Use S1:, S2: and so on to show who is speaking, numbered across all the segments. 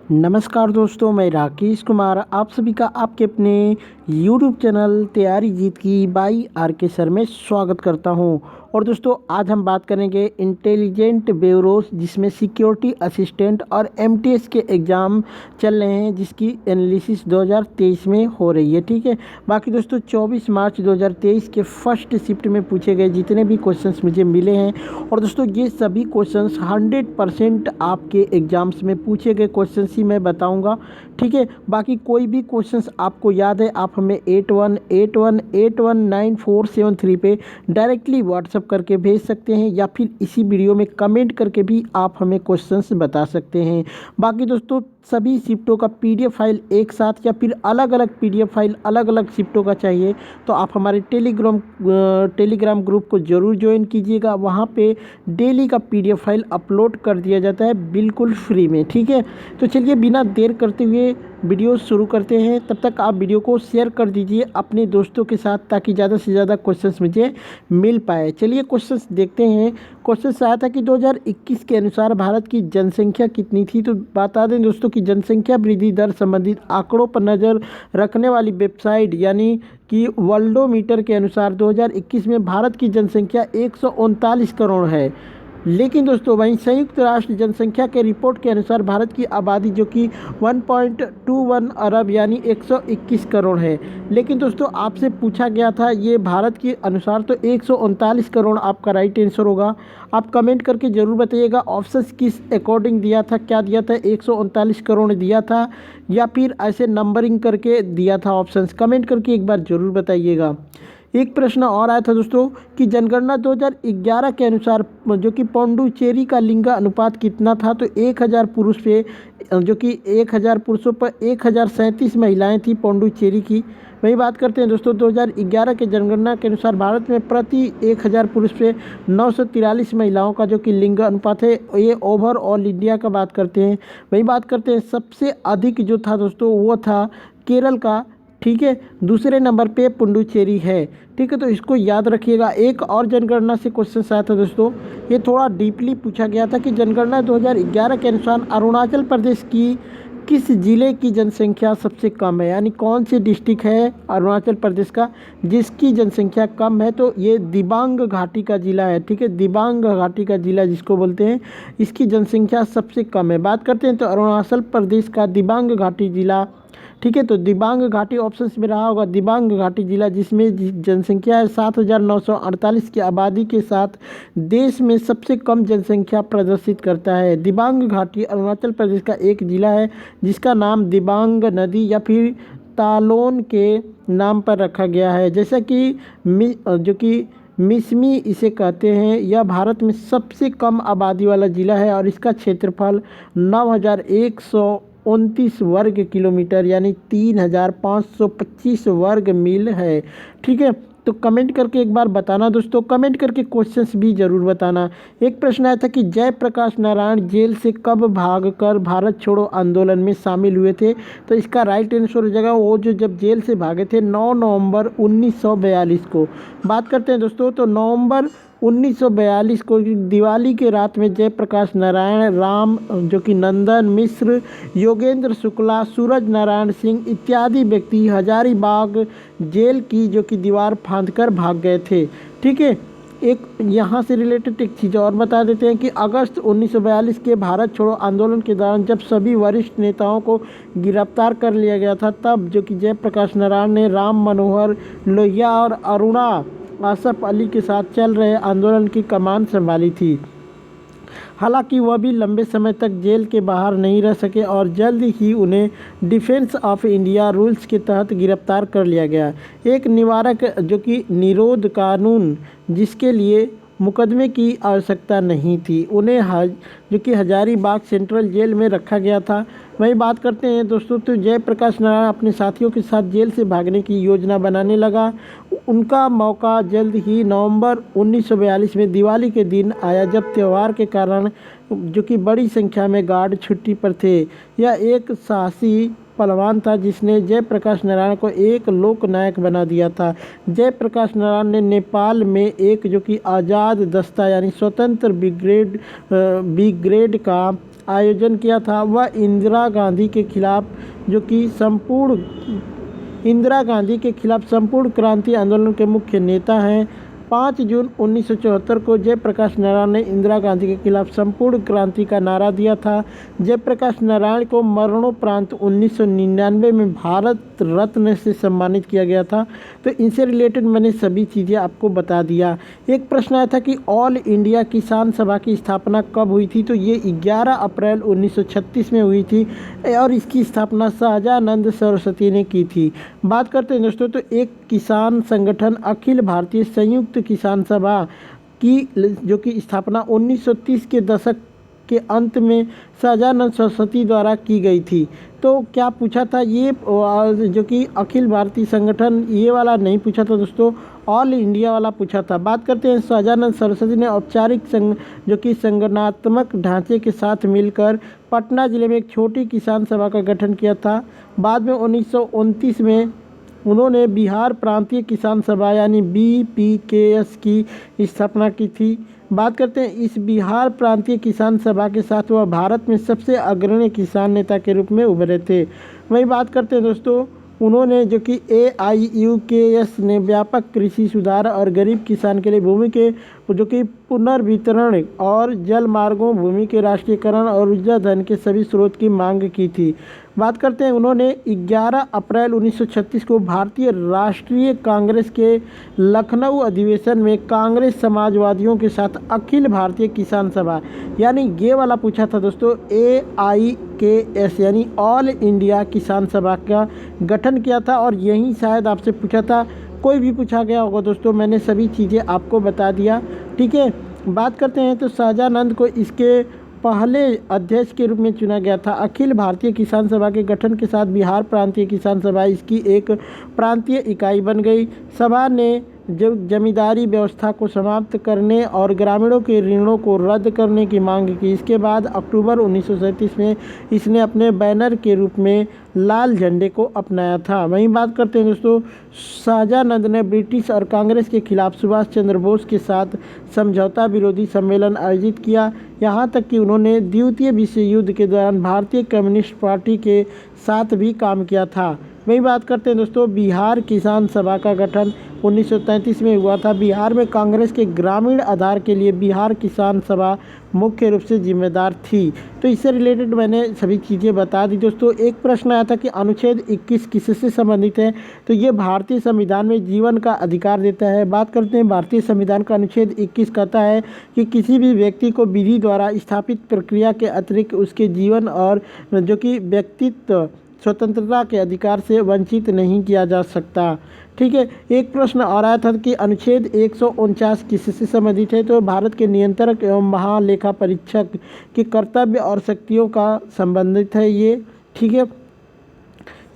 S1: नमस्कार दोस्तों, मैं राकेश कुमार आप सभी का आपके अपने YouTube चैनल तैयारी जीत की बाई आर के सर में स्वागत करता हूं। और दोस्तों आज हम बात करेंगे इंटेलिजेंट ब्यूरोस जिसमें सिक्योरिटी असिस्टेंट और एमटीएस के एग्ज़ाम चल रहे हैं, जिसकी एनालिसिस 2023 में हो रही है। ठीक है, बाकी दोस्तों 24 मार्च 2023 के फर्स्ट शिफ्ट में पूछे गए जितने भी क्वेश्चंस मुझे मिले हैं, और दोस्तों ये सभी क्वेश्चंस 100% आपके एग्ज़ाम्स में पूछे गए क्वेश्चंस ही मैं बताऊंगा। ठीक है, बाकी कोई भी क्वेश्चंस आपको याद है आप हमें 8181819473 पे डायरेक्टली व्हाट्सअप करके भेज सकते हैं, या फिर इसी वीडियो में कमेंट करके भी आप हमें क्वेश्चंस बता सकते हैं। बाकी दोस्तों सभी शिफ्टों का पीडीएफ फाइल एक साथ या फिर अलग अलग पीडीएफ फाइल अलग अलग शिफ्टों का चाहिए तो आप हमारे टेलीग्राम ग्रुप को ज़रूर ज्वाइन कीजिएगा। वहाँ पे डेली का पीडीएफ फाइल अपलोड कर दिया जाता है बिल्कुल फ्री में। ठीक है, तो चलिए बिना देर करते हुए वीडियो शुरू करते हैं। तब तक आप वीडियो को शेयर कर दीजिए अपने दोस्तों के साथ ताकि ज़्यादा से ज़्यादा क्वेश्चंस मुझे मिल पाए। चलिए क्वेश्चंस देखते हैं। क्वेश्चन आया था कि 2021 के अनुसार भारत की जनसंख्या कितनी थी। तो बता दें दोस्तों कि जनसंख्या वृद्धि दर संबंधित आंकड़ों पर नज़र रखने वाली वेबसाइट यानी कि वर्ल्डोमीटर के अनुसार 2021 में भारत की जनसंख्या 139 करोड़ है। लेकिन दोस्तों वहीं संयुक्त राष्ट्र जनसंख्या के रिपोर्ट के अनुसार भारत की आबादी जो कि 1.21 अरब यानी 121 करोड़ है। लेकिन दोस्तों आपसे पूछा गया था ये भारत के अनुसार, तो 139 करोड़ आपका राइट आंसर होगा। आप कमेंट करके ज़रूर बताइएगा ऑप्शंस किस अकॉर्डिंग दिया था, क्या दिया था, 139 करोड़ दिया था या फिर ऐसे नंबरिंग करके दिया था ऑप्शंस। कमेंट करके एक बार ज़रूर बताइएगा। एक प्रश्न और आया था दोस्तों कि जनगणना 2011 के अनुसार जो कि पौंडुचेरी का लिंग अनुपात कितना था। तो 1000 पुरुष पे जो कि 1000 पुरुषों पर 1037 महिलाएं थी पौंडुचेरी की। वही बात करते हैं दोस्तों 2011 के जनगणना के अनुसार भारत में प्रति 1000 पुरुष पे 943 महिलाओं का जो कि लिंग अनुपात है। ये ओवरऑल इंडिया का बात करते हैं। वही बात करते हैं सबसे अधिक जो था दोस्तों वो था केरल का। ठीक है, दूसरे नंबर पे पुडुचेरी है। ठीक है, तो इसको याद रखिएगा। एक और जनगणना से क्वेश्चन आया था दोस्तों, ये थोड़ा डीपली पूछा गया था कि जनगणना 2011 के अनुसार अरुणाचल प्रदेश की किस जिले की जनसंख्या सबसे कम है, यानी कौन से डिस्ट्रिक्ट है अरुणाचल प्रदेश का जिसकी जनसंख्या कम है। तो ये दिबांग घाटी का ज़िला है। ठीक है, दिबांग घाटी का ज़िला जिसको बोलते हैं, इसकी जनसंख्या सबसे कम है। बात करते हैं तो अरुणाचल प्रदेश का दिबांग घाटी ज़िला। ठीक है, तो दिबांग घाटी ऑप्शन में रहा होगा दिबांग घाटी जिला, जिसमें जनसंख्या है 7948 की आबादी के साथ देश में सबसे कम जनसंख्या प्रदर्शित करता है। दिबांग घाटी अरुणाचल प्रदेश का एक जिला है जिसका नाम दिबांग नदी या फिर तालोन के नाम पर रखा गया है। जैसा कि जो कि मिसमी इसे कहते हैं। यह भारत में सबसे कम आबादी वाला ज़िला है और इसका क्षेत्रफल 9129 वर्ग किलोमीटर यानी 3525 वर्ग मील है। ठीक है, तो कमेंट करके एक बार बताना दोस्तों, कमेंट करके क्वेश्चंस भी ज़रूर बताना। एक प्रश्न आया था कि जयप्रकाश नारायण जेल से कब भागकर भारत छोड़ो आंदोलन में शामिल हुए थे। तो इसका राइट आंसर हो जाएगा वो जो जब जेल से भागे थे 9 नवंबर 1942 को। बात करते हैं दोस्तों, तो नवंबर 1942 को दिवाली के रात में जयप्रकाश नारायण, राम जो कि नंदन मिश्र, योगेंद्र शुक्ला, सूरज नारायण सिंह इत्यादि व्यक्ति हजारीबाग जेल की जो कि दीवार फांदकर भाग गए थे। ठीक है, एक यहाँ से रिलेटेड एक चीज़ और बता देते हैं कि अगस्त 1942 के भारत छोड़ो आंदोलन के दौरान जब सभी वरिष्ठ नेताओं को गिरफ्तार कर लिया गया था, तब जो कि जयप्रकाश नारायण ने राम मनोहर लोहिया और अरुणा आसफ अली के साथ चल रहे आंदोलन की कमान संभाली थी। हालांकि वह भी लंबे समय तक जेल के बाहर नहीं रह सके और जल्द ही उन्हें डिफेंस ऑफ इंडिया रूल्स के तहत गिरफ्तार कर लिया गया। एक निवारक जो कि निरोध कानून जिसके लिए मुकदमे की आवश्यकता नहीं थी, उन्हें जो कि हजारीबाग सेंट्रल जेल में रखा गया था। वही बात करते हैं दोस्तों, तो जयप्रकाश नारायण अपने साथियों के साथ जेल से भागने की योजना बनाने लगा। उनका मौका जल्द ही नवंबर 1942 में दिवाली के दिन आया, जब त्यौहार के कारण जो कि बड़ी संख्या में गार्ड छुट्टी पर थे। यह एक साहसी पहलवान था जिसने जयप्रकाश नारायण को एक लोक नायक बना दिया था। जयप्रकाश नारायण ने नेपाल में एक जो कि आज़ाद दस्ता यानी स्वतंत्र ब्रिगेड का आयोजन किया था वह इंदिरा गांधी के खिलाफ संपूर्ण क्रांति आंदोलन के मुख्य नेता हैं। 5 जून 1974 को जयप्रकाश नारायण ने इंदिरा गांधी के खिलाफ संपूर्ण क्रांति का नारा दिया था। जयप्रकाश नारायण को मरणोपरांत 1999 में भारत रत्न से सम्मानित किया गया था। तो इनसे रिलेटेड मैंने सभी चीज़ें आपको बता दिया। एक प्रश्न आया था कि ऑल इंडिया किसान सभा की स्थापना कब हुई थी, तो ये 11 अप्रैल 1936 में हुई थी और इसकी स्थापना सहजानंद सरस्वती ने की थी। बात करते हैं दोस्तों, तो एक किसान संगठन अखिल भारतीय संयुक्त किसान सभा की जो कि स्थापना 1930 के दशक के अंत में सहजानंद सरस्वती द्वारा की गई थी। तो क्या पूछा था ये जो कि अखिल भारतीय संगठन, ये वाला नहीं पूछा था दोस्तों, ऑल इंडिया वाला पूछा था। बात करते हैं, सहजानंद सरस्वती ने औपचारिक संगठनात्मक ढांचे के साथ मिलकर पटना जिले में एक छोटी किसान सभा का गठन किया था। बाद में 1929 में उन्होंने बिहार प्रांतीय किसान सभा यानी BPKS की स्थापना की थी। बात करते हैं, इस बिहार प्रांतीय किसान सभा के साथ वह भारत में सबसे अग्रणी किसान नेता के रूप में उभरे थे। वही बात करते हैं दोस्तों, उन्होंने जो कि AIUKS ने व्यापक कृषि सुधार और गरीब किसान के लिए भूमि के जो कि पुनर्वितरण और जल मार्गों, भूमि के राष्ट्रीयकरण और ऊर्जा धन के सभी स्रोत की मांग की थी। बात करते हैं, उन्होंने 11 अप्रैल 1936 को भारतीय राष्ट्रीय कांग्रेस के लखनऊ अधिवेशन में कांग्रेस समाजवादियों के साथ अखिल भारतीय किसान सभा यानी ये वाला पूछा था दोस्तों, AIKS यानी ऑल इंडिया किसान सभा का गठन किया था। और यही शायद आपसे पूछा था, कोई भी पूछा गया होगा दोस्तों, मैंने सभी चीज़ें आपको बता दिया। ठीक है, बात करते हैं, तो सहजानंद को इसके पहले अध्यक्ष के रूप में चुना गया था। अखिल भारतीय किसान सभा के गठन के साथ बिहार प्रांतीय किसान सभा इसकी एक प्रांतीय इकाई बन गई। सभा ने जमींदारी व्यवस्था को समाप्त करने और ग्रामीणों के ऋणों को रद्द करने की मांग की। इसके बाद अक्टूबर 1937 में इसने अपने बैनर के रूप में लाल झंडे को अपनाया था। वहीं बात करते हैं दोस्तों, सहजानंद ने ब्रिटिश और कांग्रेस के खिलाफ सुभाष चंद्र बोस के साथ समझौता विरोधी सम्मेलन आयोजित किया। यहाँ तक कि उन्होंने द्वितीय विश्व युद्ध के दौरान भारतीय कम्युनिस्ट पार्टी के साथ भी काम किया था। वही बात करते हैं दोस्तों, बिहार किसान सभा का गठन 1933 में हुआ था। बिहार में कांग्रेस के ग्रामीण आधार के लिए बिहार किसान सभा मुख्य रूप से जिम्मेदार थी। तो इससे रिलेटेड मैंने सभी चीज़ें बता दी दोस्तों। एक प्रश्न आया था कि अनुच्छेद 21 किससे संबंधित है, तो ये भारतीय संविधान में जीवन का अधिकार देता है। बात करते हैं, भारतीय संविधान का अनुच्छेद 21 कहता है कि किसी भी व्यक्ति को विधि द्वारा स्थापित प्रक्रिया के अतिरिक्त उसके जीवन और जो कि व्यक्तित्व स्वतंत्रता के अधिकार से वंचित नहीं किया जा सकता। ठीक है, एक प्रश्न और आया था कि अनुच्छेद 149 किससे संबंधित है, तो भारत के नियंत्रक एवं महालेखा परीक्षक के कर्तव्य और शक्तियों का संबंधित है ये। ठीक है,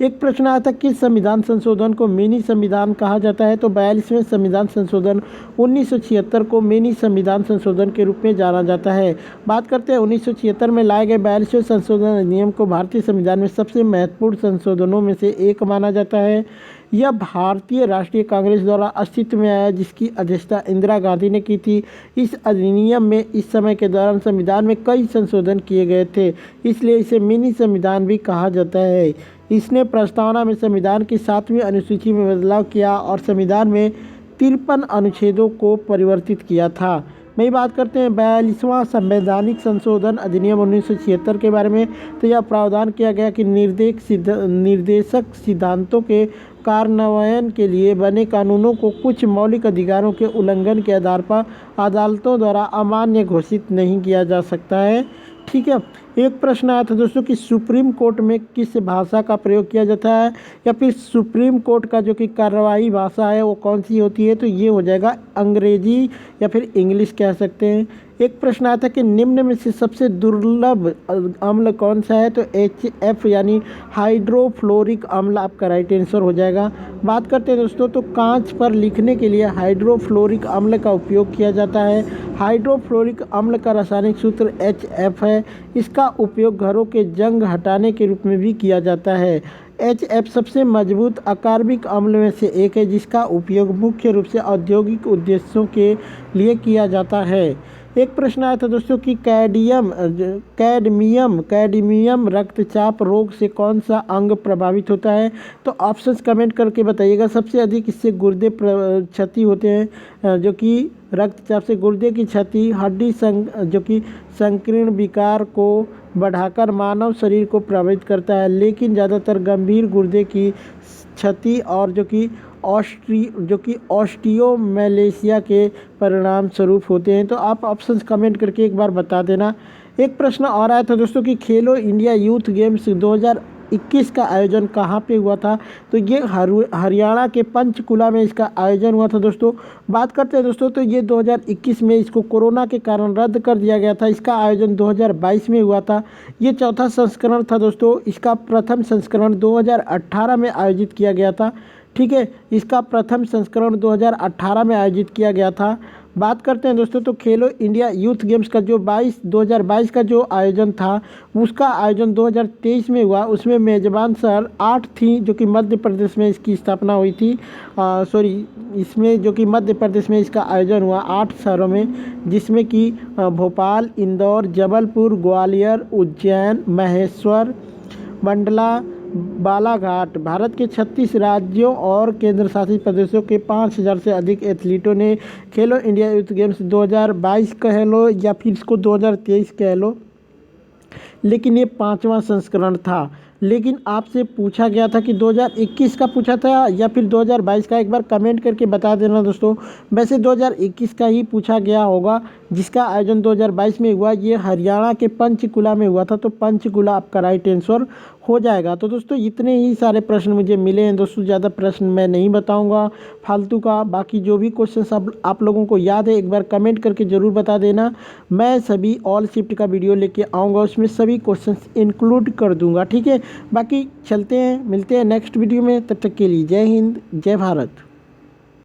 S1: एक प्रश्न आया था कि संविधान संशोधन को मिनी संविधान कहा जाता है, तो 42वें संविधान संशोधन 1976 को मिनी संविधान संशोधन के रूप में जाना जाता है। बात करते हैं, 1976 में लाए गए 42वें संशोधन अधिनियम को भारतीय संविधान में सबसे महत्वपूर्ण संशोधनों में से एक माना जाता है। यह भारतीय राष्ट्रीय कांग्रेस द्वारा अस्तित्व में आया, जिसकी अध्यक्षता इंदिरा गांधी ने की थी। इस अधिनियम में इस समय के दौरान संविधान में कई संशोधन किए गए थे, इसलिए इसे मिनी संविधान भी कहा जाता है। इसने प्रस्तावना में संविधान की 7वीं अनुसूची में बदलाव किया और संविधान में 53 अनुच्छेदों को परिवर्तित किया था। वही बात करते हैं 42वां संवैधानिक संशोधन अधिनियम 1976 के बारे में, तो यह प्रावधान किया गया कि निर्देशक सिद्धांतों के कार्यान्वयन के लिए बने कानूनों को कुछ मौलिक अधिकारों के उल्लंघन के आधार पर अदालतों द्वारा अमान्य घोषित नहीं किया जा सकता है। ठीक है, एक प्रश्न आया था दोस्तों कि सुप्रीम कोर्ट में किस भाषा का प्रयोग किया जाता है, या फिर सुप्रीम कोर्ट का जो कि कार्यवाही भाषा है वो कौन सी होती है, तो ये हो जाएगा अंग्रेजी या फिर इंग्लिश कह सकते हैं। एक प्रश्न आया था कि निम्न में से सबसे दुर्लभ अम्ल कौन सा है, तो HF यानी हाइड्रोफ्लोरिक अम्ल आपका राइट आंसर हो जाएगा। बात करते हैं दोस्तों, तो कांच पर लिखने के लिए हाइड्रोफ्लोरिक अम्ल का उपयोग किया जाता है। हाइड्रोफ्लोरिक अम्ल का रासायनिक सूत्र HF है। इसका उपयोग घरों के जंग हटाने के रूप में भी किया जाता है। HF सबसे मजबूत अकार्बनिक अम्ल में से एक है, जिसका उपयोग मुख्य रूप से औद्योगिक उद्देश्यों के लिए किया जाता है। एक प्रश्न आया था दोस्तों कि कैडमियम रक्तचाप रोग से कौन सा अंग प्रभावित होता है। तो ऑप्शंस कमेंट करके बताइएगा। सबसे अधिक इससे गुर्दे क्षति होते हैं, जो कि रक्तचाप से गुर्दे की क्षति, जो कि संकीर्ण विकार को बढ़ाकर मानव शरीर को प्रभावित करता है, लेकिन ज़्यादातर गंभीर गुर्दे की क्षति और जो कि ऑस्टियोमैलेशिया के परिणाम स्वरूप होते हैं। तो आप ऑप्शंस कमेंट करके एक बार बता देना। एक प्रश्न और आया था दोस्तों कि खेलो इंडिया यूथ गेम्स 2021 का आयोजन कहाँ पे हुआ था। तो ये हरियाणा के पंचकुला में इसका आयोजन हुआ था दोस्तों। बात करते हैं दोस्तों, तो ये 2021 में इसको कोरोना के कारण रद्द कर दिया गया था। इसका आयोजन 2022 में हुआ था। ये चौथा संस्करण था दोस्तों। इसका प्रथम संस्करण 2018 में आयोजित किया गया था। ठीक है, इसका प्रथम संस्करण 2018 में आयोजित किया गया था। बात करते हैं दोस्तों, तो खेलो इंडिया यूथ गेम्स का जो 2022 का जो आयोजन था, उसका आयोजन 2023 में हुआ। उसमें मेज़बान शहर 8 थी, जो कि मध्य प्रदेश में इसकी स्थापना हुई थी। इसमें जो कि मध्य प्रदेश में इसका आयोजन हुआ 8 शहरों में, जिसमें कि भोपाल, इंदौर, जबलपुर, ग्वालियर, उज्जैन, महेश्वर, मंडला, बालाघाट। भारत के 36 राज्यों और केंद्र शासित प्रदेशों के 5000 से अधिक एथलीटों ने खेलो इंडिया यूथ गेम्स 2022 कह लो या फिर इसको 2023 कह लो, लेकिन ये 5वां संस्करण था। लेकिन आपसे पूछा गया था कि 2021 का पूछा था या फिर 2022 का, एक बार कमेंट करके बता देना दोस्तों। वैसे 2021 का ही पूछा गया होगा, जिसका आयोजन 2022 में हुआ। ये हरियाणा के पंचकुला में हुआ था, तो पंचकुला आपका राइट आंसर हो जाएगा। तो दोस्तों इतने ही सारे प्रश्न मुझे मिले हैं दोस्तों, ज़्यादा प्रश्न मैं नहीं बताऊंगा फालतू का। बाकी जो भी क्वेश्चन आप लोगों को याद है, एक बार कमेंट करके ज़रूर बता देना। मैं सभी ऑल शिफ्ट का वीडियो लेके आऊँगा, उसमें सभी क्वेश्चन इंक्लूड कर दूँगा। ठीक है, बाकी चलते हैं, मिलते हैं नेक्स्ट वीडियो में। तब तक के लिए जय हिंद, जय भारत।